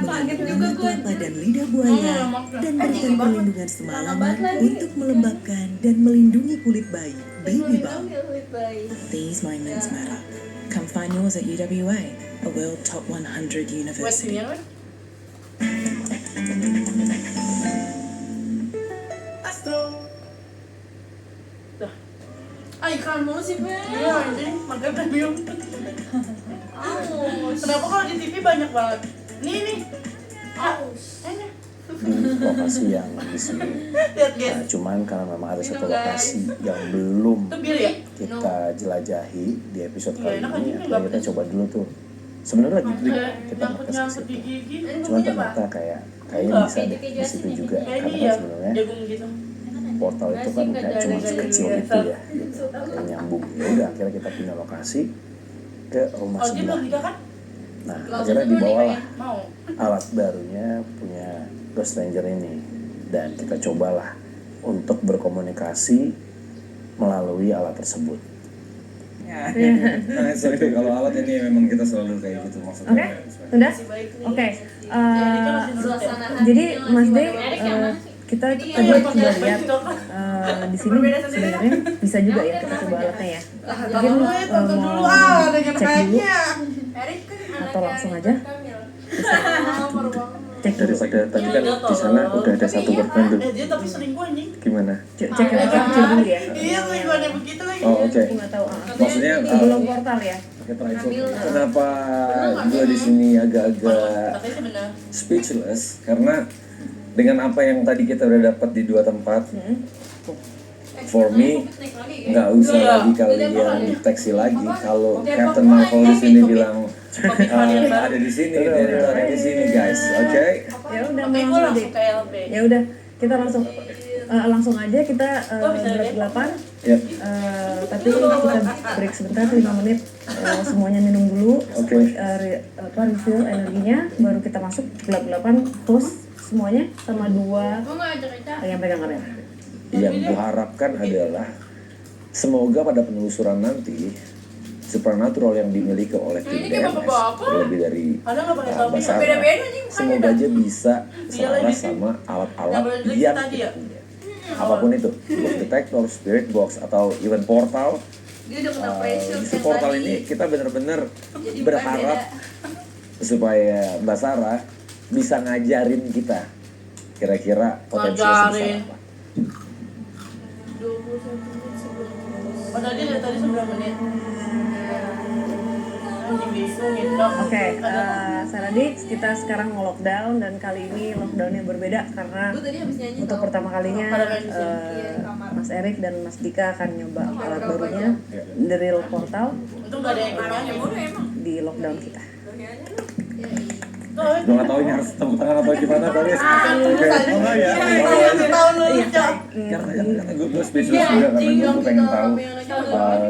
mengandung bunga kelapa dan lidah buaya dan berikan perlindungan semalaman untuk melembabkan dan melindungi kulit bayi. Baby Balm. These moments matter. Come find yours at UWA, a world top 100 university. Ikan mulu sih, Be. Iya, anjing, makan premium. Kenapa kalau di TV banyak banget? Nih. Di lokasi yang di sini. Nah, cuman karena memang ada satu lokasi yang belum kita jelajahi di episode kali ini, akhirnya kita coba dulu tuh. Sebenarnya lagi kita ngetes ke situ. Cuman ternyata kayaknya bisa di situ juga. Karena kan sebenarnya portal itu kan kayak cuma sekecil itu ya, gitu. Kayak nyambung. Ya udah, akhirnya kita pindah lokasi ke rumah sebelah. Nah, akhirnya dibawalah alat barunya punya Ghost Ranger ini, dan kita cobalah untuk berkomunikasi melalui alat tersebut. Nah, sorry, kalau alat ini memang kita selalu kayak gitu maksudnya. Udah? Oke. Jadi Mas D, kita tadi sudah lihat di sini sebenarnya bisa juga ya kita coba alatnya ya. Mungkin mau cek dulu atau langsung aja. Cek daripada tadi kan di sana udah ada satu korban tuh. Gimana? Cek dulu ya. Iya, gimana begitu lagi. Oh, oke. Maksudnya sebelum portal ya. Kenapa gue di sini agak-agak speechless karena dengan apa yang tadi kita udah dapat di dua tempat, for me nggak usah lagi kalian deteksi lagi kalau Captain Marvel di sini bilang ada di sini, dia itu ada di sini guys, oke? Ya udah langsung deh. Ya udah kita langsung aja kita berdelapan. Ya. Tapi kita break sebentar 5 menit, semuanya minum dulu, refill energinya, baru kita masuk gelap-gelapan, close semuanya sama 2 yang pegang kamera. Yang gue harapkan adalah semoga pada penelusuran nanti supernatural yang dimiliki oleh tim DMS terlebih dari Basara, semoga aja bisa selaras sama alat-alat yang kita punya, apapun itu, box detector, spirit box, atau even portal. Di portal ini kita benar-benar berharap supaya Basara bisa ngajarin kita kira-kira potensi sebesar apa. 21 menit sebelum. Oh tadi 9 menit. Oke, Saradix, kita sekarang mau lockdown dan kali ini lockdownnya berbeda karena untuk pertama kalinya Mas Erik dan Mas Dika akan nyoba alat barunya, The Real Portal, di lockdown kita. Gue gak tau ini harus tepuk tangan atau gimana tadi. Karena gue speechless juga karena gue pengen tahu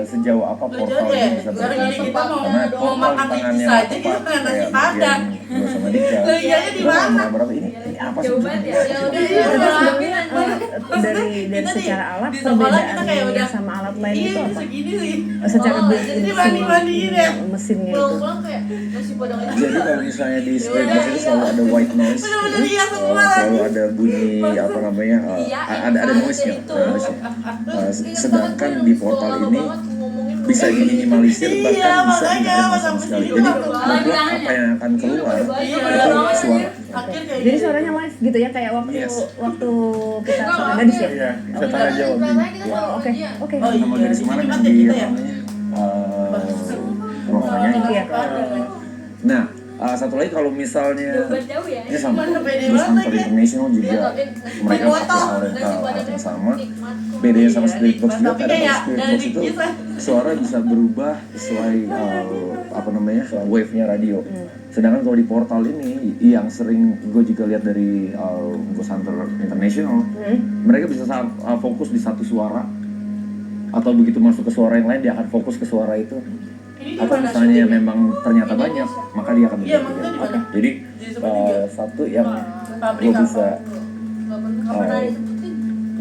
sejauh apa portal ini bisa berfungsi. Karena portal di tangannya tepat kayak bagian gue sama Dika. Berapa ini apa sih? Dari secara alat perbedaannya sama alat lain itu apa? Secara mesinnya itu. Jadi kalau misalnya di spirit box itu selalu ada white noise, selalu ada bunyi apa namanya, ada noise-nya. Sedangkan di portal ini bisa diminimalisir, bahkan bisa tidak ada sama sekali. Jadi mutlak apa yang akan keluar itu suara. Jadi suaranya live gitu ya, kayak waktu kita sama gadis ya? Iya, bisa tanya jawab. Oke. Nama gadis mana yang di namanya? Romanya. Nah, satu lagi kalau misalnya ini sama Ghost Hunter International juga mereka pakai alat yang sama. Bedanya sama Spirit Box juga, kadang kalau Spirit Box itu suara bisa berubah sesuai wave-nya radio. Sedangkan kalau di portal ini yang sering gue juga lihat dari Ghost Hunter International, mereka bisa fokus di satu suara, atau begitu masuk ke suara yang lain dia akan fokus ke suara itu. Atau misalnya memang ternyata banyak, maka dia akan berganti. Jadi satu yang gue bisa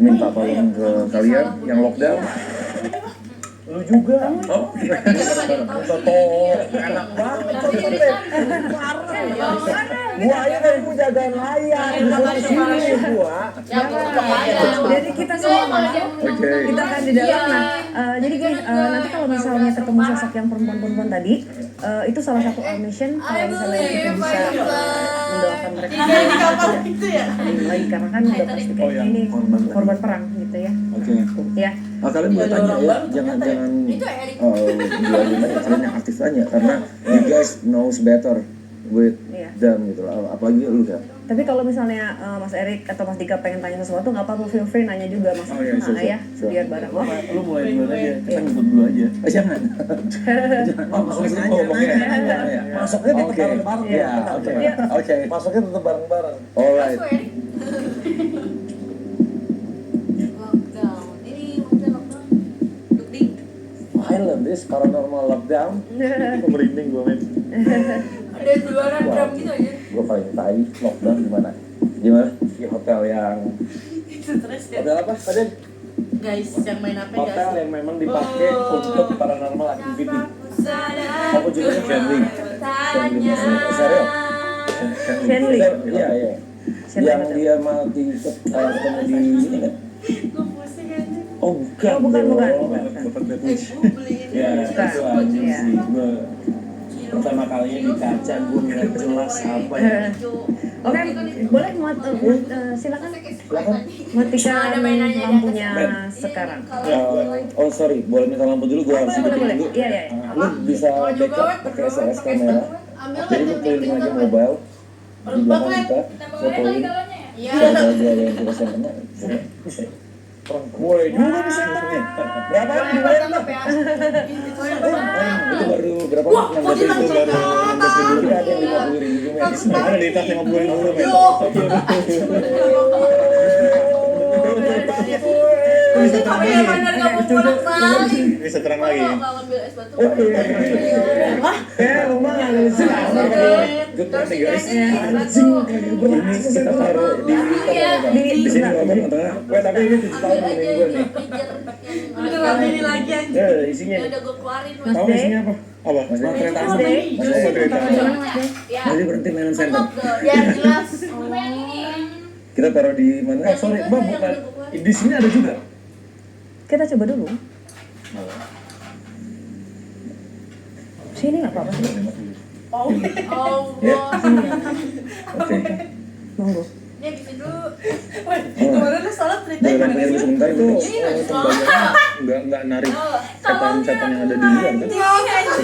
minta tolong ke kalian yang lockdown, lu juga. Oh, enak banget. bukan layar. Bukan sini gua. Jadi kita semua kita akan di dalam. Nah, jadi guys, nanti kalau misalnya ketemu sosok yang perempuan-perempuan tadi, itu salah satu mission kalau misalnya kita bisa mendoakan mereka. Itu ya. Lagi karena kan udah pasti kayak ini korban perang gitu ya. Oke. Ya. Kalian boleh tanya ya, jangan kalian yang aktif tanya karena you guys knows better with them gitu lah. Apalagi lu kan. Tapi kalau misalnya Mas Erik atau Mas Dika pengen tanya sesuatu, nggak apa-apa, feel free nanya juga Mas. Ya, biar bareng. Lu mulai dulu aja, kita ngikut dulu aja. Jangan. Masuknya tetap bareng-bareng. Ya, oke. Masuknya tetap bareng-bareng. Alright. I love this paranormal lockdown. Merinding gue men. Ada keluaran drum gitu aja. Gue paling tai lockdown gimana? Di hotel yang Stres ya. hotel apa? Ada Guys, yang main apa hotel guys? yang memang dipakai untuk paranormal activity. Aku juga Shanley. Serius? Shanley. Iya. Yang dia mati ketemu di ini kan? Gue pusing aja. Oh bukan. Bukan. Ya, itu aja sih. Gue pertama kalinya di kaca gue ngeliat jelas apa ya. Oke, boleh silakan matikan lampunya sekarang. Oh sorry, boleh minta lampu dulu, gue harus hidup dulu. Iya. Lu bisa backup pakai SLS kamera. Jadi lu keliling aja mobile di belakang kita, fotoin. Iya. Dia yang kita simpennya. Mulai juga bisa nih. Berapa dibayar lo? Itu baru berapa? 16.000 baru 16.000. Ada yang 50.000 men. Ada di tas 50.000 men. Bisa terang lagi. Rumah nggak ada sih. Good morning guys. Ini kita taruh di sini ngomong tengah. Tapi ini 7 tahun ini gue nih. Udah ini lagi aja. Ya isinya. Udah gue keluarin. Tahu isinya apa? Apa? Kereta apa? Kereta. Jadi berhenti mainan center. Ya jelas. Kita taruh di mana? Sorry, Mbak, bukan. Di sini ada juga. Kita coba dulu. Sini nggak apa-apa. Ya. Oke. Monggo. Ini bisa dulu. Kemarin lu salah cerita. Jangan punya dulu sebentar itu. Pembagiannya nggak narik setan-setan yang ada di luar kan?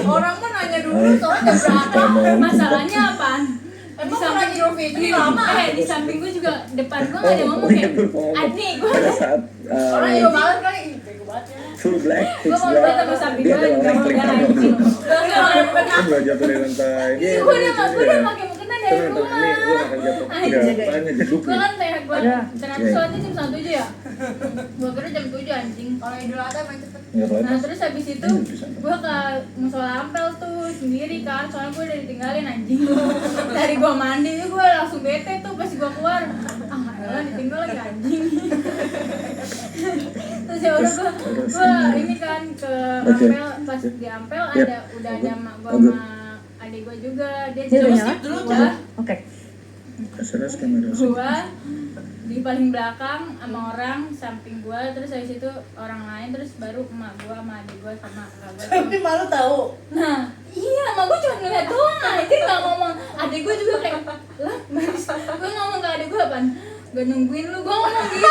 Orang mah nanya dulu soalnya berapa. Masalahnya apaan? Emang pernah Jiro Fitri lama? Di samping gue juga depan gue gak ada ngomong kayak Adi gue Pada saat Orang Jiro malas kali. Bego banget ya. full black, gue pitch mau black, lihat sama samping dia gue ada orang klik kanan dulu. gue Gue jatuh dari lantai. udah pakai mukena dari Ini rumah lu akan jatuh. Udah, tanya jeduk gue nih. kan kayak gue ternyata sholatnya jam 1 aja ya gue kira jam 7 anjing. Kalau Idul Adha main cepet. Nggak apa-apa. Nah terus habis itu gue ke musola Ampel tuh sendiri kan, soalnya gue udah ditinggalin anjing. Dari gue mandi tuh gue langsung bete tuh pas gue keluar, elah ditinggal lagi anjing. Terus ya udah gue ini kan ke Ampel, pas di Ampel ada udah ada mak gue sama adik gue juga, dia udah nyala? dulu udah Oke. SLS kamera. gue di paling belakang sama orang samping gue, terus habis itu orang lain, terus baru emak gue sama adik gue sama kakak gue. Tapi malu tahu. Nah, iya, emak gue cuma ngeliat doang, dia nggak ngomong. Adik gue juga kayak, lah, gue ngomong ke adik gue apaan? Gue nungguin lu, gue ngomong gitu.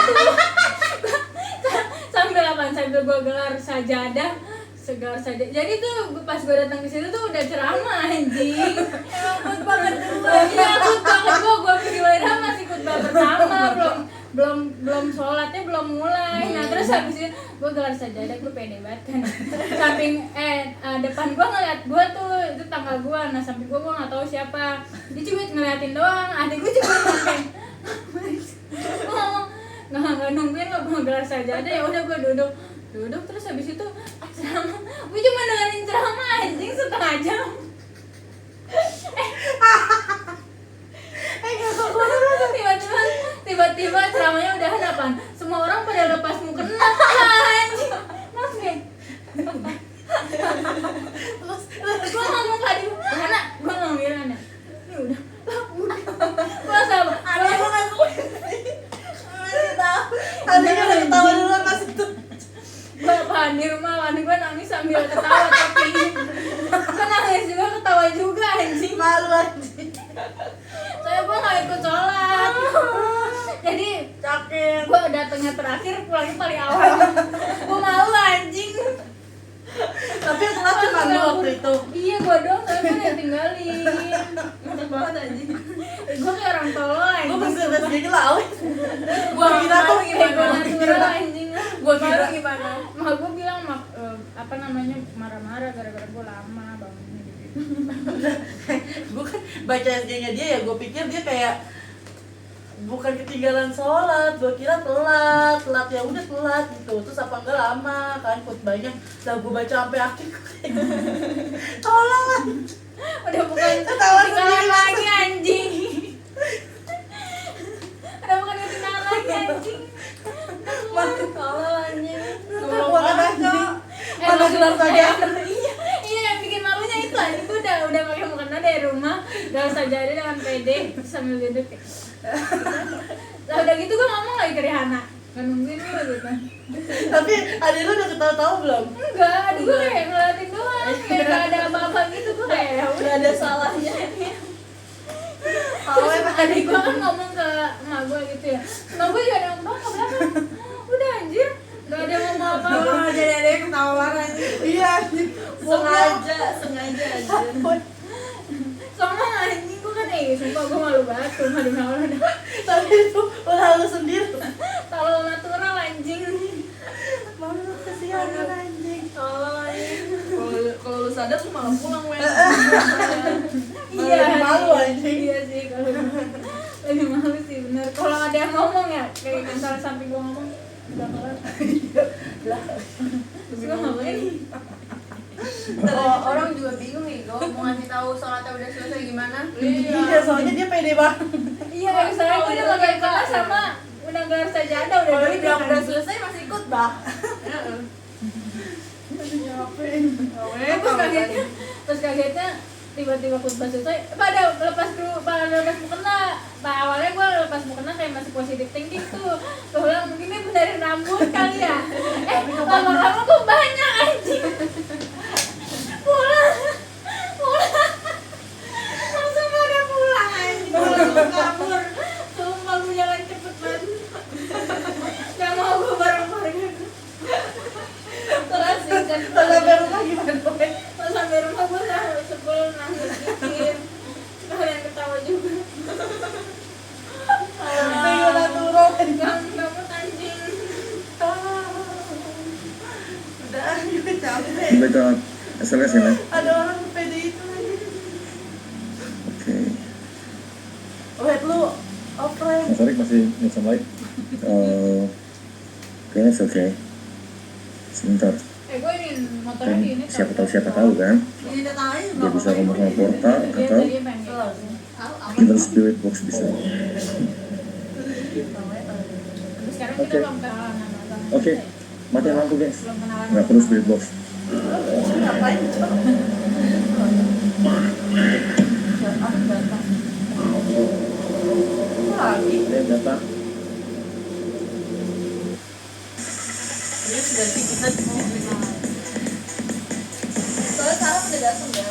Sambil apaan? Sambil gue gelar sajadah, segelar saja. Jadi tuh pas gue datang ke situ tuh udah ceramah anjing. Emang ikut banget dulu. Iya, ikut banget gue videoin masih ikut pertama, belum sholatnya belum mulai. Nah terus habis itu gue gelar sajadah, gue pede banget kan. Samping depan gue ngeliat gue tuh itu tanggal gue, nah samping gue nggak tahu siapa. Dia cuma ngeliatin doang, adik gue juga sampai nggak nungguin, gue gelar sajadah, ya udah gue duduk terus habis itu ceramah, gue cuma dengerin ceramah anjing setengah jam. Tiba-tiba ceramahnya udahan apaan? Semua orang pada lepas mukena anjing. Maksudnya gue ngomong ke adik, karena gue ngomong bilang ini udah gue sama malu anjing. Saya gue nggak ikut sholat. Jadi Sakit. gue datangnya terakhir, pulangnya paling awal. Gue malu anjing. Tapi yang telat cuma lu waktu itu. Iya gue dong, tapi gue udah tinggalin. Mantap banget anjing. Gue kayak orang tolol anjing. Gue bersih gini lah. Gue kira tuh gimana? gue natural anjing. Gue kira Gimana? Mak gue bilang apa namanya marah-marah gara-gara gue lama bangunnya gitu. gue kan baca SG-nya dia ya, gue pikir dia kayak bukan ketinggalan sholat, gue kira telat ya udah telat gitu, terus apa enggak lama kan khutbahnya, lah gue baca sampai akhir gue kayak tolong lah, Udah bukan Ketawa ketinggalan sendiri. lagi anjing. Udah bukan ketinggalan lagi anjing. Tolol anjing. gue kan aja mana gelar saja. Iya yang bikin malunya itu anjing. Gue udah pakai mukena dari rumah, udah sajadah dengan pede sambil duduk kayak lah udah gitu gue ngomong lagi ke Rihanna, nggak nungguin lu gitu. Tapi adik lu udah ketawa-tawa belum? Enggak, aduh gue kayak ngeliatin doang, kayak gak ada apa-apa gitu. Gue kayak ya udah ada salahnya. Terus adik gue kan ngomong ke emak gue gitu ya, emak gue juga ada ngomong ke belakang, udah anjir gak ada ngomong apa-apa. Jadi ada yang ketawa anjing. Iya anjing. Sengaja aja. Soalnya anjing gue kan sumpah gue malu banget tuh demi Allah. Tapi itu ulah lu sendiri. Tolol natural anjing. Malu lu kesianan anjing. Tolol anjing. Kalau lu sadar lu malah pulang weh. Iya malu sih. anjing. Iya sih kalau lebih malu sih benar. Kalau ada yang ngomong ya kayak misalnya samping gue ngomong udah kelar. Terus gue ngapain? Orang juga bingung nih, gue mau ngasih tahu sholatnya udah selesai gimana? Iya, soalnya dia pede banget. Iya kayak misalnya gue udah pakai kelas sama udah gak harus sajadah udah Kalau duduk bilang kan. udah selesai masih ikut bah. Terus kagetnya tiba-tiba khutbah selesai, pada lepas mukena. Awalnya gue lepas mukena kayak masih positif thinking tuh. Gue bilang mungkin dia benerin rambut kali ya. Lama-lama gue banyak anjing. Pulang. Langsung pada pulang anjing. Langsung kabur. Sumpah gue jalan cepet banget. Gak mau gue bareng-bareng. Terus kan Pas sampai rumah gimana? pas sampai rumah gue sebel nangis dikit. Kalian ketawa juga. Tinggal natural. Kamu anjing. Udah, gue capek. Sampai ke SLS ya, Nek? Ada orang pede itu lagi. Oke. Wait lu, oprek. Mas Arik masih need some light? Kayaknya it's okay. Sebentar. Gue ini motornya Kan di ini. siapa tahu kan Ini datang aja dia bisa ngomong sama portal Dia atau tadi pengen gitu. even spirit box bisa. Tapi sekarang kita Oke. belum kenalan sama Oke, matiin lampu guys. belum kenalan. Nggak perlu spirit box. Ngapain? Lagi. Dia datang. Terus berarti kita soalnya sekarang udah datang ya.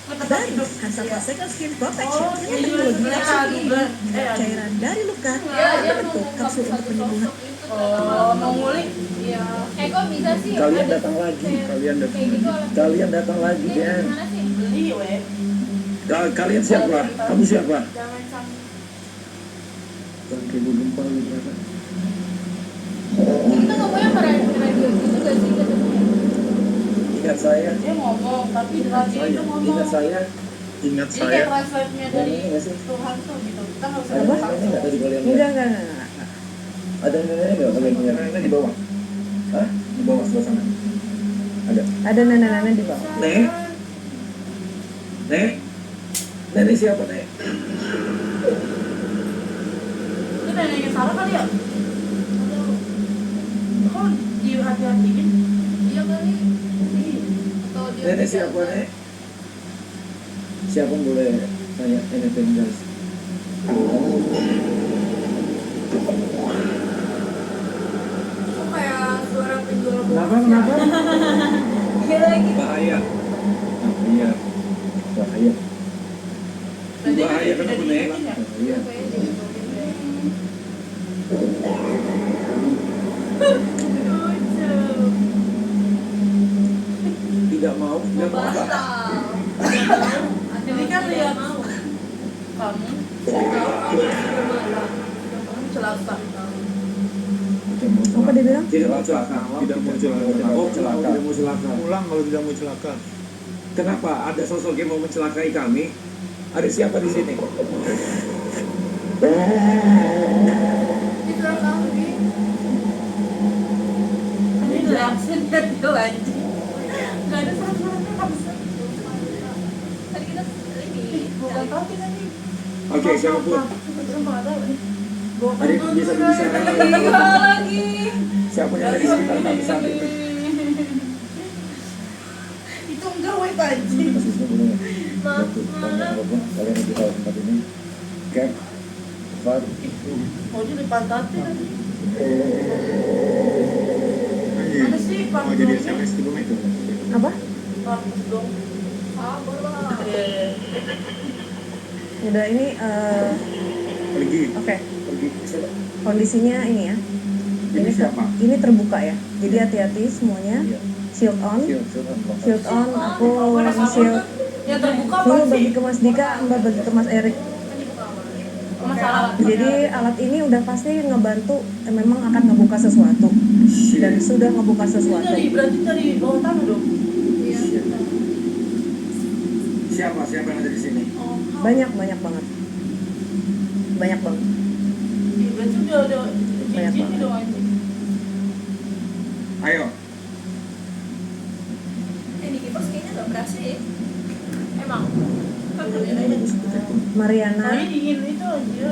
Baru Hansaplast Second Skin Protection Oh, dengan iya, teknologi iya, langsung iya. cairan dari luka Iya, dia membentuk mau kapsul untuk penyembuhan. Oh, mau ngulik. Iya. Kok bisa sih? Kalian ada datang lagi, kayak- kalian datang kayak gitu lagi. alat- Kalian datang lagi, Ini Den. gimana sih? Beli weh. Kalian siapa? Kamu siapa? Jangan sampai Kayak gue gempa gitu rasa. kita ngomongnya ke radio gitu gak sih? Ingat saya, Dia ngomong, tapi di radio itu ngomong. ingat saya. Ingat Jadi saya. kayak translate-nya dari Ini nggak sih? Tuhan tuh gitu. Kita nggak usah Ada ngomong neneknya nggak tadi kalian Enggak, lihat? enggak. Ada neneknya nggak kalian lihat? Neneknya di bawah. Hah? Di bawah sebelah sana. Ada. Ada nenek-nenek di bawah. Nek? Nek? Nenek siapa, Nek? Itu neneknya Sarah kali ya? Kok di hati-hatiin? Iya kali. Atau dia Nenek siapa, Nek? Siapa yang boleh tanya anything guys? kok kayak suara penjual Kenapa? Kenapa? Iya lagi. Bahaya. Iya. Bahaya. Bahaya kan aku nih. Iya. Tidak mau, tidak mau. Ini kan lihat kamu celaka. Apa dia bilang? Tidak mau celaka. Tidak mau celaka. Oh, celaka. Tidak mau celaka. Pulang kalau tidak mau celaka. Kenapa? Ada sosok yang mau mencelakai kami? Ada siapa di sini? Ini langsung dari anjing. Gak ada suara-suara. Tadi kita ini Bukan tahu kita nih. Oke, siapa pun? Ada yang bisa berbicara lagi. siapa yang ada di sekitar kami saat ini? Itu enggak weh anjing. Kalian lebih tahu tempat ini. Cap, Fad, Mau jadi pantatin lagi. Anjir. Ada sih Mau jadi SMS di rumah itu. Apa? Hapus dong. Iya. Udah ini Pergi. oke. pergi siapa? Kondisinya ini ya. Ini siapa? Ini terbuka ya. Jadi hati-hati semuanya. Iya. Shield on. Shield on. Aku shield Yang terbuka apa dulu sih? bagi ke Mas Dika, Mbak bagi ke Mas Erik. Masalah. Jadi alat ini udah pasti ngebantu, memang akan ngebuka sesuatu dan sudah ngebuka sesuatu. Berarti dari bawah tanah dong. Siapa yang ada di sini? Banyak banget, banyak banget. Berarti udah Banyak sini banget. dong anjing. Ayo. di kipas kayaknya nggak berhasil ya. Emang. Mariana, Tapi dingin itu aja.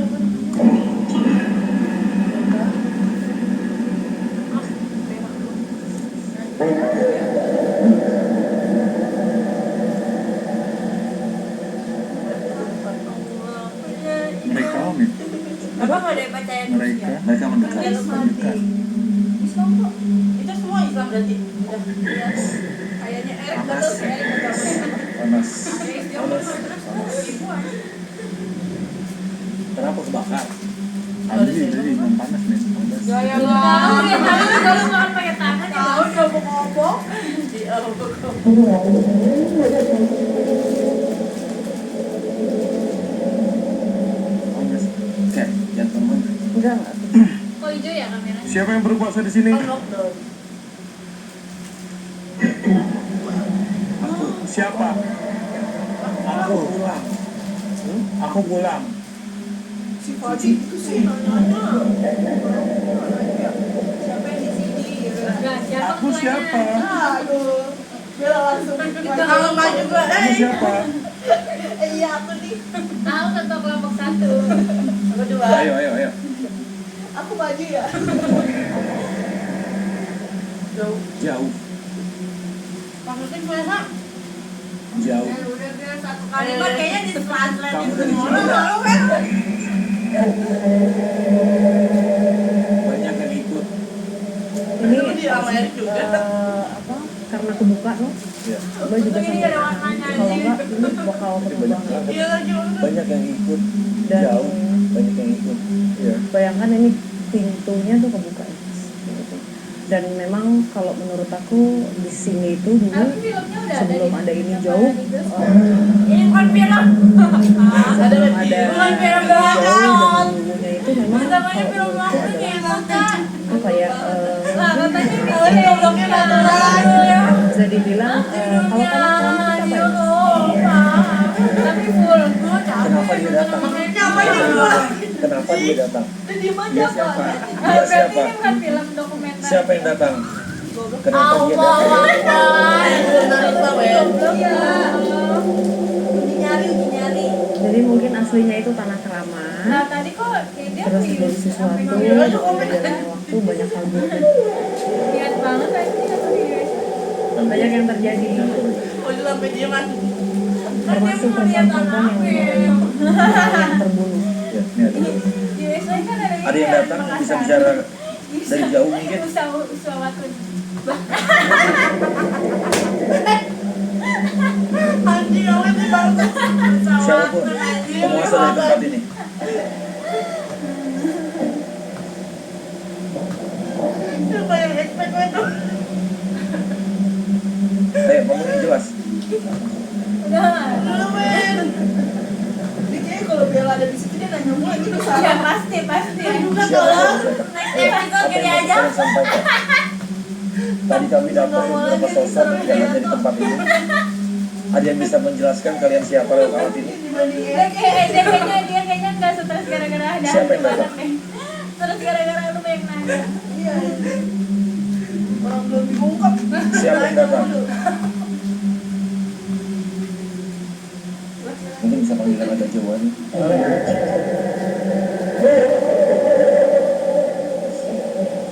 Mereka om ya? Apa nggak ada yang percaya Mereka mendekat. Mendekat. Islam kok. Itu semua Islam berarti. Udah. Iya. Kayaknya Erik nggak tahu sih, Erik nggak tahu. Panas. Ibu aja. Kenapa kebakar? Anjir, jadi belum panas nih. Panas. Gaya banget. Ya tangan kalau makan pakai tangan ya. Tahu dia mau ngomong. Dia Panas. Cap, jangan teman. enggak. Kok hijau ya kameranya? Siapa yang berkuasa di sini? kan lockdown. Aku. Siapa? Aku pulang. Aku pulang. Si Fadi itu sih nanya. Siapa yang di sini? Enggak, siapa Aku siapa? Aduh. Bella langsung. Kalau maju juga. Aku siapa? Iya aku nih. Tahu ketua kelompok 1. Aku dua. Ayo. Aku maju ya. Jauh. Jauh. Maksudnya gue hak. Jauh. Udah biar satu kalimat kayaknya di translate Kamu dari semua. Cina. Banyak yang ikut. Ini Itu di sama Erik juga. apa? Karena kebuka loh. Ya. Mbak juga Ini sampai ada warnanya kalau anjing. enggak ini bakal penuh banget. Iya lagi udah. Banyak yang ikut. Dan Jauh. Banyak yang ikut. Ya. bayangkan ini pintunya tuh kebuka ya. Gitu. Dan memang kalau menurut aku di sini itu dulu Tapi filmnya udah sebelum ada ini jauh Ini bukan film. sebelum ada Bukan film jauh banget. dulunya itu memang Namanya kalau film dulu itu banget adalah kayak Mata. apa ya Lah katanya Oh, ini gobloknya Mata. bisa dibilang kalau anak kita apa ya tapi full. Kenapa dia datang? Kenapa dia datang? Dia siapa? Dia Berarti siapa? ini bukan film dokumenter. Siapa yang datang? Kenapa dia Allah datang? Akbar. Iya. Uji nyari. jadi mungkin aslinya itu tanah keramat Nah, tadi kok dia terus views jadi sesuatu sampai dengan ngomong. berjalannya waktu banyak hal buruk Lihat banget tadi aku di banyak yang terjadi Oh itu sampai dia mas. termasuk perempuan-perempuan yang terbunuh Ya, ini ada. Di USA kan ada Ada yang datang bisa bicara dari jauh mungkin. Usawatun. Anjing awet sih bagus. Siapa pun? Kamu di tempat ini? Siapa yang expect itu? Ayo, ngomong yang jelas. Lu men. Dia kayaknya kalau Bella ada di situ dia nanya mulu ini Ya salah. pasti Juga Siapa tolong. next episode gini yang aja mau kalian sampaikan? Tadi kami dapat beberapa sosok yang ada di tempat ini. Ada yang bisa menjelaskan kalian siapa lewat alat ini? dia kayaknya nggak stres gara-gara ada Siapa yang banget datang? nih terus gara-gara lu yang nanya Iya. Orang belum diungkap. Siapa yang datang? Mungkin bisa panggilan agak jauhan.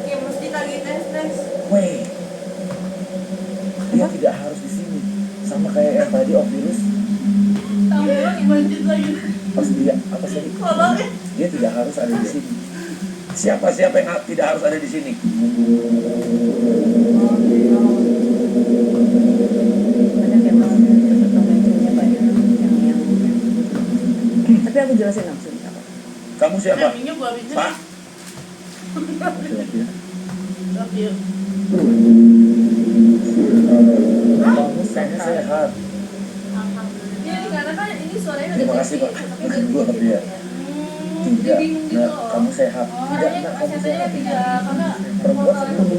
Ya mesti lagi tes. Weh, dia tidak harus di sini. Sama kayak yang tadi virus. tahu doang yang Lanjut lagi. Pas dia apa sih? Tolong ya. Dia tidak harus ada di sini. Siapa yang tidak harus ada di sini? Banyak yang mau mengencunya banyak yang tapi aku jelasin langsung apa. Kamu siapa? Minyak gua habisin. Pak? Laki-laki ya? Love you. Kamu sehat. Ya karena kan ini suaranya Terima kasih Pak. Dua tapi ya. Tidak. Nah, kamu sehat. Tidak, nak kamu sehat. karena Perempuan sebelum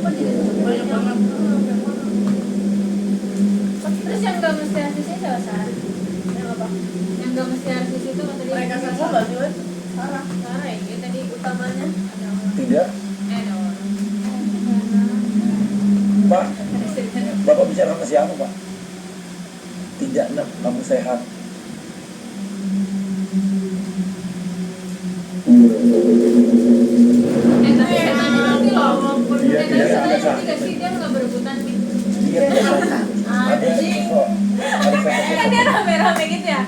Banyak banget. terus yang nggak mesti artisnya siapa Sarah? yang apa? Yang nggak mesti artis itu kata dia Mereka Kamu sama. nggak sih, Wen? Sarah ini tadi utamanya ada orang. tidak. ada orang Pak, Bapak bicara sama siapa Pak? Tidak nak, kamu sehat. tapi setannya nanti loh Iya, tidak setannya sakit. nanti gak sih dia nggak berebutan nih Dia tidak sakit. Ada kok. Ada sakit. kan dia rame-rame gitu ya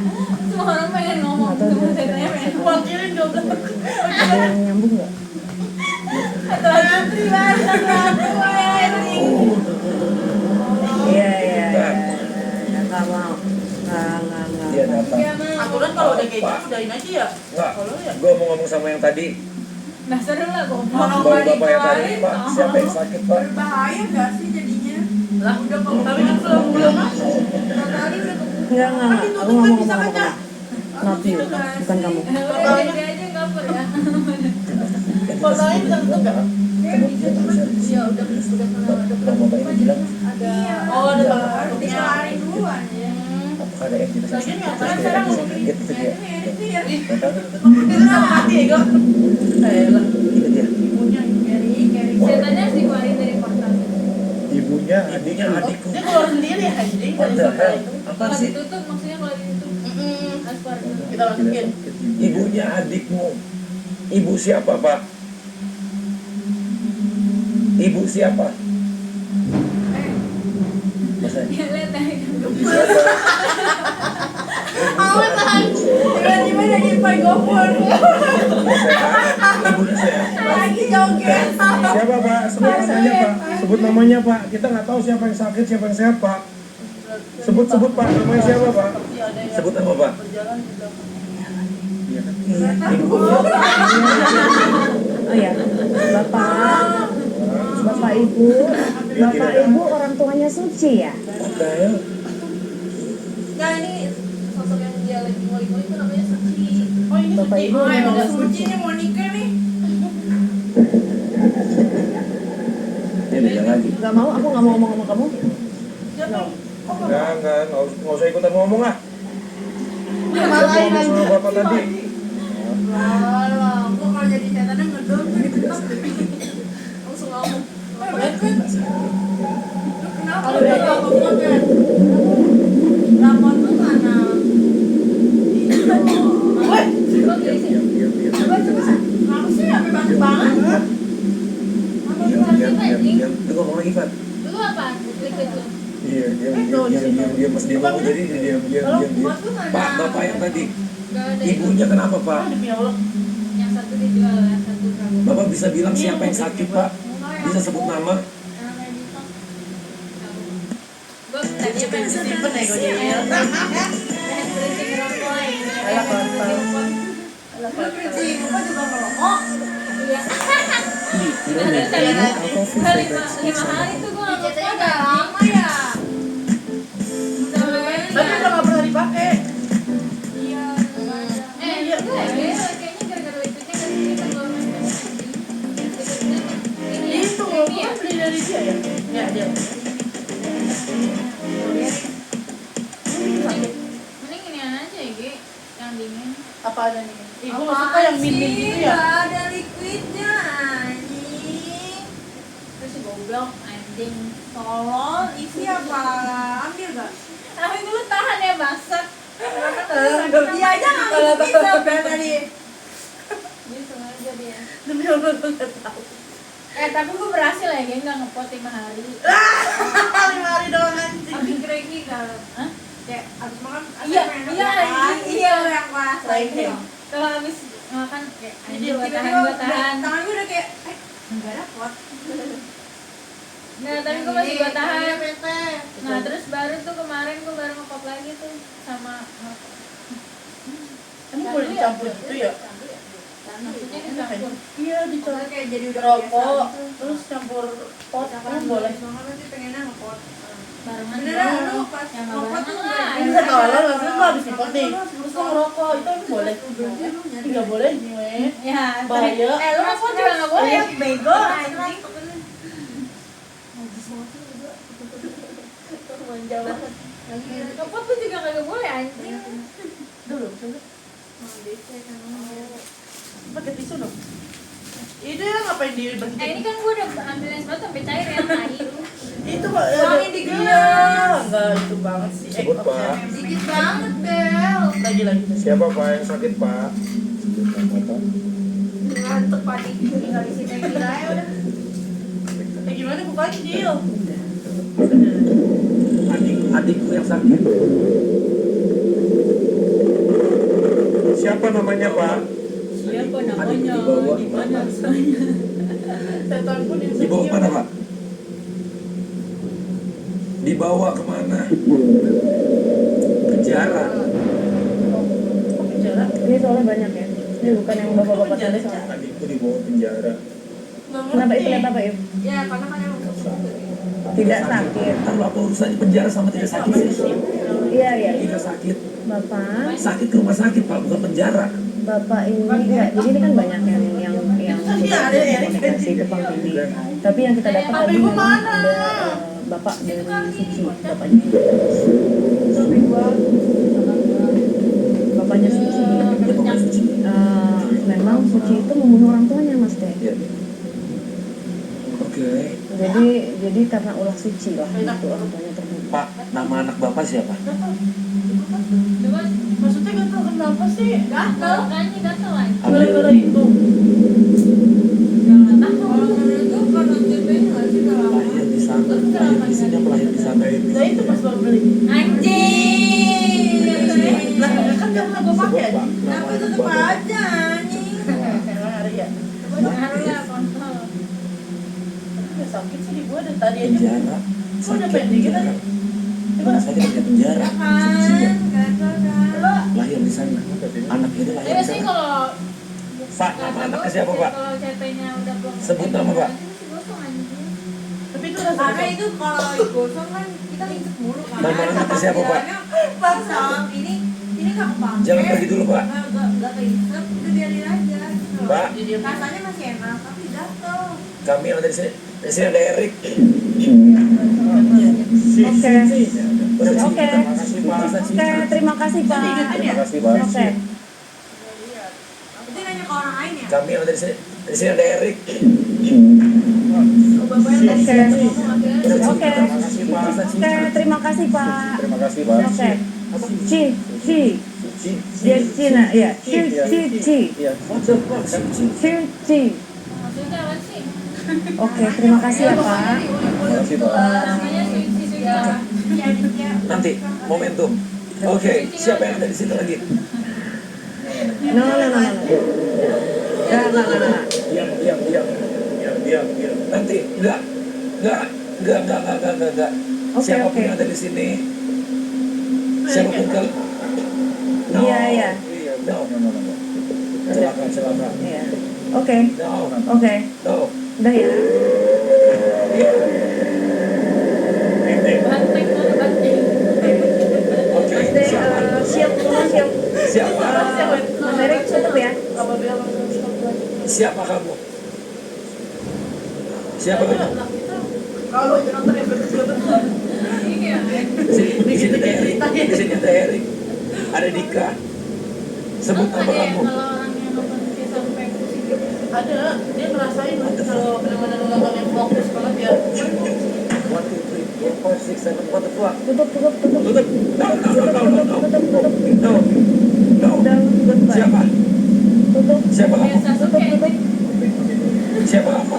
semua orang pengen ngomong semua setannya pengen ngomong Wakilin dong. Ada yang nyambung nggak? satu antri lah satu antri Iya. Nggak mau. Nggak. Dia datang. Aturan kalau udah kayak gitu udahin aja ya. Enggak. Kalau ya. Gue mau ngomong sama yang tadi. nah seru lah gue Bapak yang tadi, Pak. Siapa yang sakit Pak? Berbahaya nggak sih jadinya? Lah udah kalau tapi kan belum masuk. Tadi udah Nggak. Aku ngomong sama kamu. Not you, bukan kamu. udah dia aja nggak apa ya Fotonya bisa tutup ya? ya udah pernah Bapak ini bilang, ada. Oh, ada tolong Harus harusnya. dikelarin duluan ya. apakah ada yang tidak sakit? Lagian Terus ngapain dia sekarang bisa ngomong sakit gitu dia. Nggak tahu. Itu sama hati ya, Gak? Lah. Ingat ya? Ibunya. Carry. setannya harus dikeluarin dari portal Ibunya, adikku. Dia keluar sendiri anjing What dari the portal hell? itu. Apa kalau sih? ditutup maksudnya kalau ditutup harus keluar dulu Kita masukin. Ibunya adikmu. Ibu siapa Pak? Ibu siapa? Masa ya lihat aja ibu siapa? Awas tahan. Tiba-tiba jadi Pak Gopur. Ibunya sehat. Lagi joget. Siapa Pak? Sebut namanya Pak. Sebut namanya Pak. Kita nggak tahu siapa yang sakit, siapa yang sehat Pak. Sebut Pak. Namanya siapa Pak? Pasti ada yang Sebut apa Pak? berjalan di belakang. Ibunya. Oh ya, Bapak Ibu orang tuanya Suci ya? Oke. Nah ini sosok yang dia lagi ngoli-ngoli itu namanya Suci. Oh ini Bapak Suci. Ibu Oh, memang udah Suci ini mau nikah nih. Dia beda lagi. Gak mau, aku gak mau ngomong sama kamu. Siapa? Nggak usah ikutan ngomong ah. Malahin Ngomong sama aja. Bapak tadi. Walah, kok kalau jadi setannya ngedon kan tetap langsung ngomong. Kenapa? Kalau udah apa bukan kan? Rapot tuh mana? Weh, Coba. Kenapa sih sampai banget banget? Diam. Lu ngomong lagi Pak. dulu apa liquid tuh Iya, diam. Mas dia ngomong tadi diam. Buat tuh mana? Pak, Bapak yang tadi. gak ada Ibunya kenapa Pak? demi Allah. yang satu dijual yang satu kamu Bapak bisa bilang siapa yang sakit Pak? Bisa sebut nama? gue tadinya pengen Simpen ya gue jadi. pengen berhenti ngerokok ini Kayak kontol. Muka juga melongo. Iya. Lima hari tuh gue nggak Chatnya nge-phone. udah lama ya. Tapi udah nggak pernah dipakai. Iya. Iya. Kayaknya gara-gara liquidnya kan kita belum ini Itu ya. gue kan beli dari dia ya. Ya dia. Mending ini aja ya, Gi. Yang dingin. Apa ada nih? Gue nggak suka yang min-min gitu ya. Gak ada liquidnya anjing. Terus si goblok anjing. Tolol, isi apa? Ambil gak? Tapi dulu tahan ya bangsat. Dia aja gak bisa udah tadi. Dia sengaja dia. Demi Allah gue nggak tahu. Tapi gue berhasil ya, geng, nggak ngepot 5 hari. 5 hari doang anjing. Abis keringi kalau Hah? kayak abis makan Iya, iya, iya yang pas Lainnya. Kalau habis makan kayak anjing gue tiba-tiba tahan. tangan gue udah kayak enggak dapet. Nah, tapi gue masih gue tahan. Bete. Nah, terus baru tuh kemarin gue baru ngepop lagi tuh sama Emang boleh dicampur gitu ya? maksudnya dicampur. Iya dicampur. Kayak jadi udah Rokok, biasa gitu. terus campur pot, Siapa kan boleh. Soalnya nanti pengennya ngepot. Barengan Beneran dong. lu pas Yang nggak ngepot tuh barengan lah. Ini bisa tolong, maksudnya gue habis ngepot nih. Terus lo ngerokok, itu emang boleh? Nggak boleh gue. Ya, Bahaya. lu ngepot juga nggak boleh ya, bego anjing. Manja banget. Ngepot tuh juga kagak boleh anjing. Dulu, coba. Pakai tisu dong. Itu ya ngapain di Ini kan gue udah ambil es batu sampai cair ya, tai lu. itu Pak. Wangi di gelas. Iya, enggak itu banget sih. Sebut, Pak. Dikit banget, Bel. Lagi. Siapa Pak yang sakit Pak? Ngantuk padi tinggal di sini gila ya udah. Gimana bukannya Dil? Adikku yang sakit. Siapa namanya Pak? Siapa Adikku dibawa Gimana rasanya? Setan pun yang Dibawa mana Pak? Dibawa kemana? Penjara. penjara. Ini soalnya banyak ya. Ini bukan yang bapak-bapak tadi soalnya. Adikku dibawa penjara. Kenapa itu lihat apa ya? Ya, karena kan emang Tidak sakit. Tahu apa urusannya penjara sama tidak sakit sih? Iya, iya. Tidak sakit. Bapak, Sakit ke rumah sakit Pak, bukan penjara. bapak ini enggak. Jadi ini kan banyak yang sudah komunikasi ke Bang Bibi. Tapi yang kita dapat tadi Ibu memang mana? ada bapak dari Suci, bapaknya. Bapaknya Suci. Memang Suci itu membunuh orang tuanya, Mas Teh. Iya. Oke. Jadi karena ulah Suci lah itu orang tuanya terbunuh. Pak, nama anak Bapak siapa? Coba Maksudnya gak tau kenapa sih? gatel kayaknya gatel aja. Gara-gara itu. Jangan tahu. kalau menurut gue karena ceritanya nggak sih kalau Lahir di sana. Lahir di sini apa lahir di sana? Nah itu pas baru beli. Anjing. Lah kan gak pernah gue pakai aja. kenapa tetep aja anjing. Emang hari ya. Baru lah kontol. Gak sakit sih di gue dari tadi aja. Penjara. Kok udah pendek gitu tadi? Gimana sakit di penjara? Kan, gatel kan. Lahir di sana. Anak itu lahir Ya di sih sana. kalau Pak, nama anaknya siapa Pak? Kalau CT-nya udah belum Sebut nama, Pak. masih gosong anjing. Tapi itu rasa Karena itu kalau digosong kan kita nginjek mulu kan. Nama anaknya siapa, Pak? Pas salam ini nggak kepake. Jangan pergi dulu, Pak. Nggak keinjek, udah biarin aja. Pak. Rasanya masih enak tapi gatel. Kami yang dari sini. Di sini ada Erik. Oke. Oke. Bahasa Cina. Oke, terima kasih Pak. Terima kasih Pak. Oke. Berarti nanya ke orang lain ya? Kami yang dari sini. Di sini ada Erik. Oke. Oke, terima kasih Pak. Terima kasih Pak. Oke. Ci. Dia Cina, ya. Ci. Iya. Ci. Maksudnya apa sih? Oke, terima kasih ya Pak. Terima kasih Pak. Namanya Suci. Nanti momentum. Oke, siapa yang ada di situ lagi? No. Enggak. Diam. Nanti enggak. Oke, Siapapun oke. yang ada di sini. Siapapun kalau Iya. No. Silakan. Iya. Oke. No. Udah ya. Banteng mana banteng. Oke. Mas Dek, siap semua siap. Siapa? Mas Erik tutup ya. Siapa kamu? Siapa kamu? Kalau nonton yang betul-betul. Iya. Di sini ada Erik. Di sini ada Erik. Ada Dika. Sebut nama Ada ya kamu. kalau orang yang nonton kayak sampai pusing gitu. Ada, dia ngerasain kalau benar-benar nonton yang fokus banget ya. 1, 2, 3, 4, 5, 6, 7. What the fuck? Tutup. Tutup. No. Udah goodbye. Siapa? Tutup. Siapa kamu? Biasa suka Siapa kamu?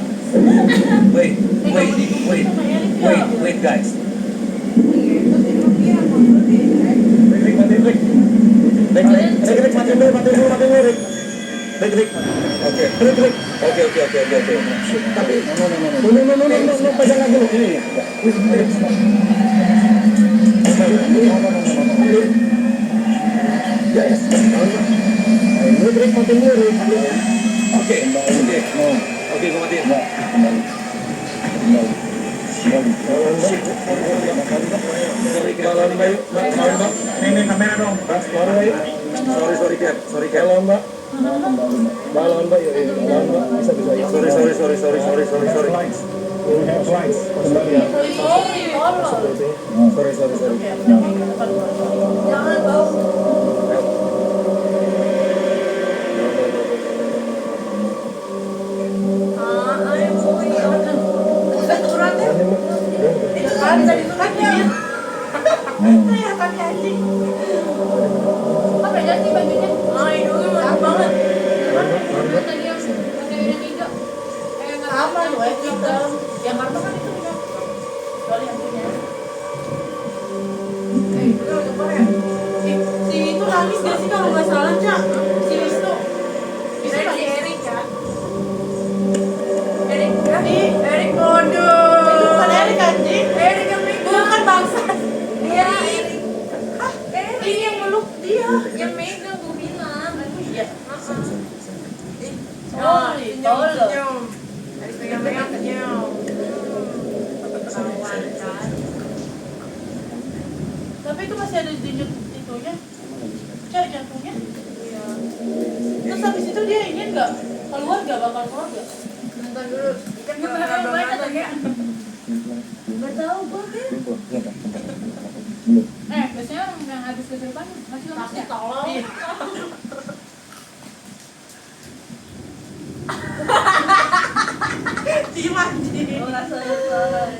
Wait, guys. Baik, mati dulu. Oke. Tapi, no, pegang lagi dulu. Ini. Yes. Rick, mati dulu. Oke, gue matiin. Sorry, Mbak. Ini kamera dong. Sorry, Cap. Balon, Mbak. Sorry. We have flights. Sorry. Jangan bau. Kan tadi itu kan ya. Kelihatannya anjing. apa beda sih bajunya? Itu mantap banget. Yang tadi yang pakai yang hijau. Nggak Sama tahu. lu hitam. Yang kartu kan itu juga. Soalnya yang punya. Si itu nangis gak sih kalau nggak salah, Cak? Si Wisnu. Bisa si Erik ya? Erik bodoh. Itu bukan Erik anjing. Erik yang megang. Bukan bangsa. Iya. Hah? Ini yang meluk dia. Yang megang gue bilang. Iya. Oh, Tolong. pegang-pegang kenyal. Tapi itu masih ada di itunya. Cari jantungnya. Iya. Terus habis itu dia ingin nggak keluar, nggak bakal keluar nggak? Nonton dulu. Kan gimana banget ya? Nggak tahu gue kan. Biasanya orang yang habis kesurupan masih lemas ya? Tolong. Diem anjing.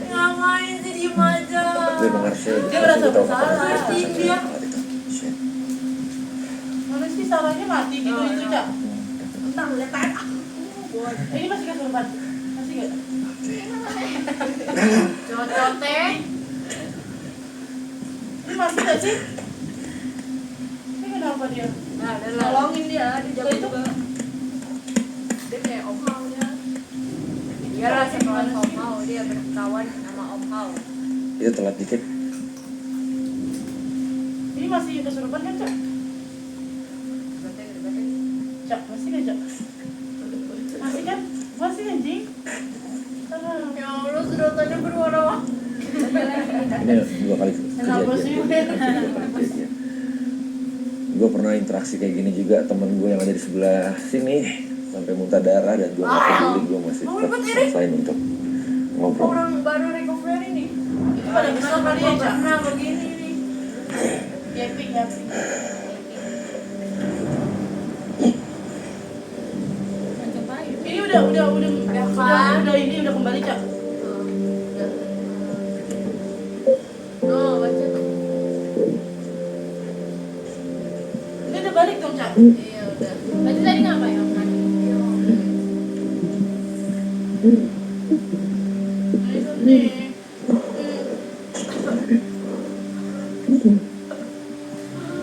Ngapain sih diem aja? Gue mengerti. Dia merasa bersalah. Mati Dia. Mana sih salahnya mati gitu itu, Cak? Bentar, lihat aja. Ini masih kesurupan? Masih nggak? Cocote. Ini masih nggak sih? Ini kenapa dia? Nah, Tolongin dia, dijaga itu juga. dia kayak Om Hao ya. Dia lah sekelas Om Hao, dia berkawan sama Om Hao. Itu telat dikit. Ini masih kesurupan kan, Cak? Cak, masih kan, Cak? Masih kan? Masih anjing? Ya Allah, sedotannya berwarna-warni. Ini 2 kali Kenapa sih? kejadian. Gue pernah interaksi kayak gini juga, temen gue yang ada di sebelah sini sampai muntah darah, dan gue nggak peduli, gue masih tetap selesain untuk ngobrol. Orang baru recovery nih. Itu pada besar kali ya, Cak? Pernah begini nih. Yapping. Ini udah kembali, Cak. Oh, baca. Ini udah balik dong, Cak. Iya, udah. Berarti tadi ngapain Om kan? Nih.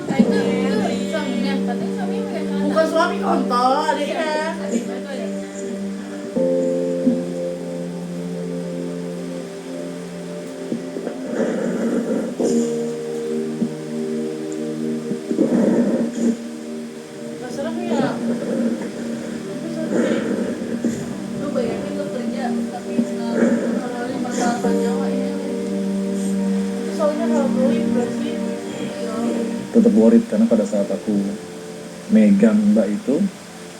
Nah, itu suaminya, katanya suaminya pakai celana. Bukan suami kontol, adiknya. Adiknya itu adiknya. Gak serem ya? tetap worried karena pada saat aku megang mbak itu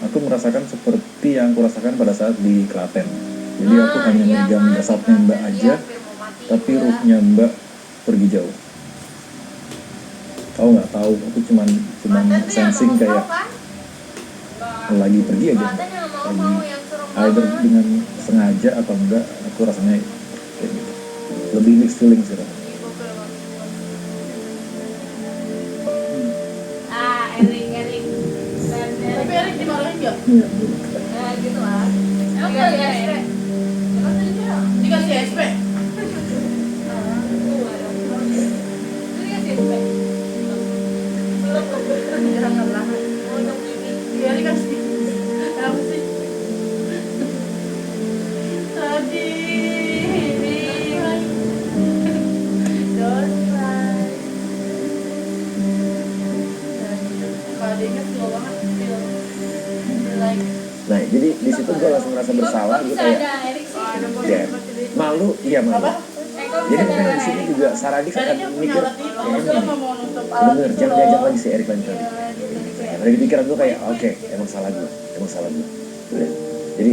aku merasakan seperti yang aku rasakan pada saat di Klaten. Jadi aku hanya megang jasadnya mbak aja, tapi ruhnya mbak pergi jauh. Tahu nggak tahu, aku cuman sensing kayak lagi pergi aja, lagi either dengan sengaja atau enggak, aku rasanya kayak gitu. Lebih mixed feeling sih rasanya. Erik Tapi Erik dimarahin nggak? Ya gitu lah. emang dikasih SP Dikasih SP? itu dikasih SP Iya dikasih. Apa sih? Tadi. Don't cry. Kalau adiknya slow banget, feel like. Nah jadi di situ gue langsung merasa bersalah, gue kayak Erik sih ya, malu, iya malu. Apa? Jadi mungkin di sini juga Saradi akan Eriknya punya mikir, alat itu, kayaknya dia gini, nggak mau nutup alat bener itu jangan loh. diajak lagi si Erik lagi tadi. Ada di pikiran gue kayak oke, emang salah gue. Udah. Jadi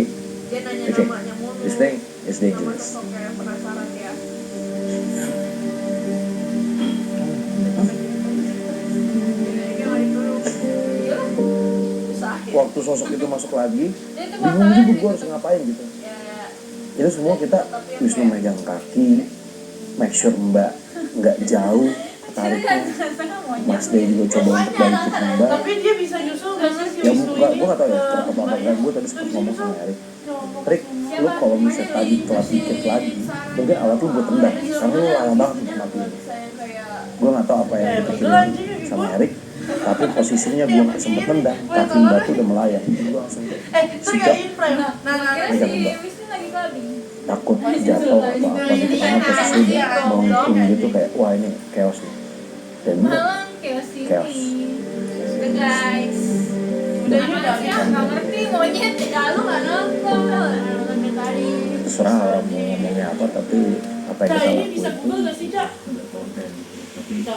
Dia nanya oke, namanya mulu. this thing is Nama dangerous. sosok kayak penasaran ya. Waktu sosok itu masuk lagi, dia itu bingung bakalan juga gue harus ngapain gitu. Itu semua kita Wisnu megang kaki, make sure mbak nggak jauh ketarikin. Mas Day juga coba untuk balikin mbak. Tapi dia bisa nyusul nggak sih si Ya Wisnu gue ini? gak tau ya ke kenapa apa enggak. Gue tadi sempat ngomong sama Erik, Erik, lu kalau bisa tadi telat dikit lagi, mungkin alat lu gue tendang. Karena lu lama banget untuk matiin. Gue gak tau apa yang dipikirin sama Erik, tapi posisinya gue gak sempet tendang, kaki mbak tuh udah melayang. Gue langsung kayak Itu nggak in frame. Nah, kira si Wisnu lagi clubbing takut jatuh atau apa gitu, karena posisinya udah melengkung gitu kayak wah ini chaos nih. Dan bener, malam chaos ini Chaos. udah guys Udah anak juga. sih nggak ngerti monyet ya lu nggak nonton nonton tadi terserah orang mau ngomongnya apa, tapi apa yang Cak, kita ini lakuin bisa itu Google nggak sih, Cak? udah konten. Tapi Cak.